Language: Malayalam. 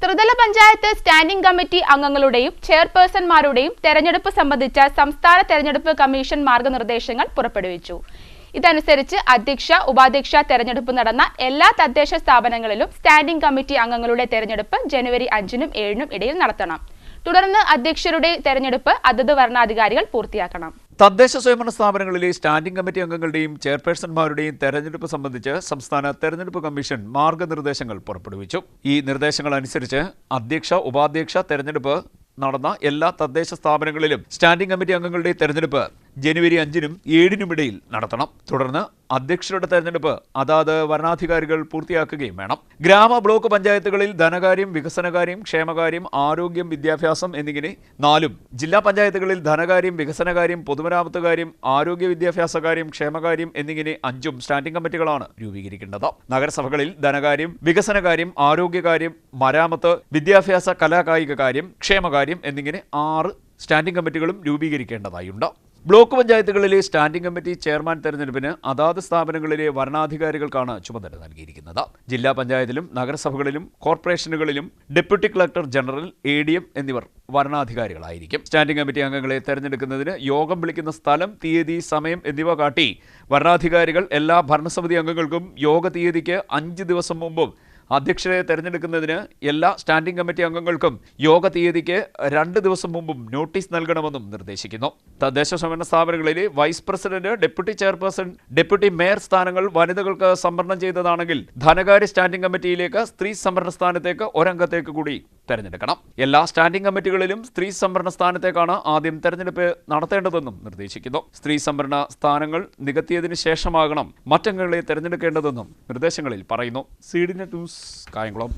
ചെറുതല പഞ്ചായത്ത് സ്റ്റാൻഡിംഗ് കമ്മിറ്റി അംഗങ്ങളുടെയും ചെയർപേഴ്സൺമാരുടെയും തെരഞ്ഞെടുപ്പ് സംബന്ധിച്ച സംസ്ഥാന തെരഞ്ഞെടുപ്പ് കമ്മീഷൻ മാർഗനിർദ്ദേശങ്ങൾ പുറപ്പെടുവിച്ചു. ഇതനുസരിച്ച് അധ്യക്ഷ, ഉപാധ്യക്ഷ തെരഞ്ഞെടുപ്പ് നടന്ന എല്ലാ തദ്ദേശ സ്ഥാപനങ്ങളിലും സ്റ്റാൻഡിംഗ് കമ്മിറ്റി അംഗങ്ങളുടെ തെരഞ്ഞെടുപ്പ് ജനുവരി 5-നും 7-നും ഇടയിൽ നടത്തണം. തുടർന്ന് അധ്യക്ഷരുടെ തെരഞ്ഞെടുപ്പ് അതത് വരണാധികാരികൾ പൂർത്തിയാക്കണം. തദ്ദേശ സ്വയംഭരണ സ്ഥാപനങ്ങളിലെ സ്റ്റാൻഡിംഗ് കമ്മിറ്റി അംഗങ്ങളുടെയും ചെയർപേഴ്സൺമാരുടെയും തെരഞ്ഞെടുപ്പ് സംബന്ധിച്ച് സംസ്ഥാന തെരഞ്ഞെടുപ്പ് കമ്മീഷൻ മാർഗനിർദ്ദേശങ്ങൾ പുറപ്പെടുവിച്ചു. ഈ നിർദ്ദേശങ്ങൾ അനുസരിച്ച് അധ്യക്ഷ, ഉപാധ്യക്ഷ തെരഞ്ഞെടുപ്പ് നടന്ന എല്ലാ തദ്ദേശ സ്ഥാപനങ്ങളിലും സ്റ്റാൻഡിംഗ് കമ്മിറ്റി അംഗങ്ങളുടെ തെരഞ്ഞെടുപ്പ് ജനുവരി 5-നും 7-നും ഇടയിൽ നടത്തണം. തുടർന്ന് അധ്യക്ഷരുടെ തെരഞ്ഞെടുപ്പ് അതാത് വരണാധികാരികൾ പൂർത്തിയാക്കുകയും വേണം. ഗ്രാമ, ബ്ലോക്ക് പഞ്ചായത്തുകളിൽ ധനകാര്യം, വികസനകാര്യം, ക്ഷേമകാര്യം, ആരോഗ്യം, വിദ്യാഭ്യാസം എന്നിങ്ങനെ 4-ഉം, ജില്ലാ പഞ്ചായത്തുകളിൽ ധനകാര്യം, വികസനകാര്യം, പൊതുമരാമത്ത് കാര്യം, ആരോഗ്യ വിദ്യാഭ്യാസ കാര്യം, ക്ഷേമകാര്യം എന്നിങ്ങനെ 5-ഉം സ്റ്റാൻഡിംഗ് കമ്മിറ്റികളാണ് രൂപീകരിക്കേണ്ടത്. നഗരസഭകളിൽ ധനകാര്യം, വികസനകാര്യം, ആരോഗ്യകാര്യം, മരാമത്ത്, വിദ്യാഭ്യാസ, കലാകായിക കാര്യം, ക്ഷേമകാര്യം എന്നിങ്ങനെ 6 സ്റ്റാൻഡിംഗ് കമ്മിറ്റികളും രൂപീകരിക്കേണ്ടതായുണ്ട്. ബ്ലോക്ക് പഞ്ചായത്തുകളിലെ സ്റ്റാൻഡിംഗ് കമ്മിറ്റി ചെയർമാൻ തെരഞ്ഞെടുപ്പിന് അതാത് സ്ഥാപനങ്ങളിലെ വരണാധികാരികൾക്കാണ് ചുമതല നൽകിയിരിക്കുന്നത്. ജില്ലാ പഞ്ചായത്തിലും നഗരസഭകളിലും കോർപ്പറേഷനുകളിലും ഡെപ്യൂട്ടി കളക്ടർ ജനറൽ, ADM എന്നിവർ വരണാധികാരികളായിരിക്കും. സ്റ്റാൻഡിംഗ് കമ്മിറ്റി അംഗങ്ങളെ തെരഞ്ഞെടുക്കുന്നതിന് യോഗം വിളിക്കുന്ന സ്ഥലം, തീയതി, സമയം എന്നിവ കാട്ടി വരണാധികാരികൾ എല്ലാ ഭരണസമിതി അംഗങ്ങൾക്കും യോഗ തീയതിക്ക് 5 ദിവസം മുമ്പും അധ്യക്ഷരെ തെരഞ്ഞെടുക്കുന്നതിന് എല്ലാ സ്റ്റാൻഡിംഗ് കമ്മിറ്റി അംഗങ്ങൾക്കും യോഗ തീയതിക്ക് 2 ദിവസം മുമ്പും നോട്ടീസ് നൽകണമെന്നും നിർദ്ദേശിക്കുന്നു. തദ്ദേശ സ്വയംഭരണ സ്ഥാപനങ്ങളിലെ vice president, deputy chairperson, deputy mayor സ്ഥാനങ്ങൾ വനിതകൾക്ക് സംവരണം ചെയ്തതാണെങ്കിൽ ധനകാര്യ സ്റ്റാൻഡിംഗ് കമ്മിറ്റിയിലേക്ക് സ്ത്രീ സംവരണ സ്ഥാനത്തേക്ക് ഒരംഗത്തേക്ക് കൂടി തെരഞ്ഞെടുക്കണം. എല്ലാ സ്റ്റാൻഡിംഗ് കമ്മിറ്റികളിലും സ്ത്രീ സംവരണ സ്ഥാനത്തേക്കാണ് ആദ്യം തെരഞ്ഞെടുപ്പ് നടത്തേണ്ടതെന്നും നിർദ്ദേശിക്കുന്നു. സ്ത്രീ സംവരണ സ്ഥാനങ്ങൾ നികത്തിയതിനു ശേഷമാകണം മറ്റംഗങ്ങളെ തെരഞ്ഞെടുക്കേണ്ടതെന്നും നിർദ്ദേശങ്ങളിൽ പറയുന്നു. CDNet news, Kayamkulam.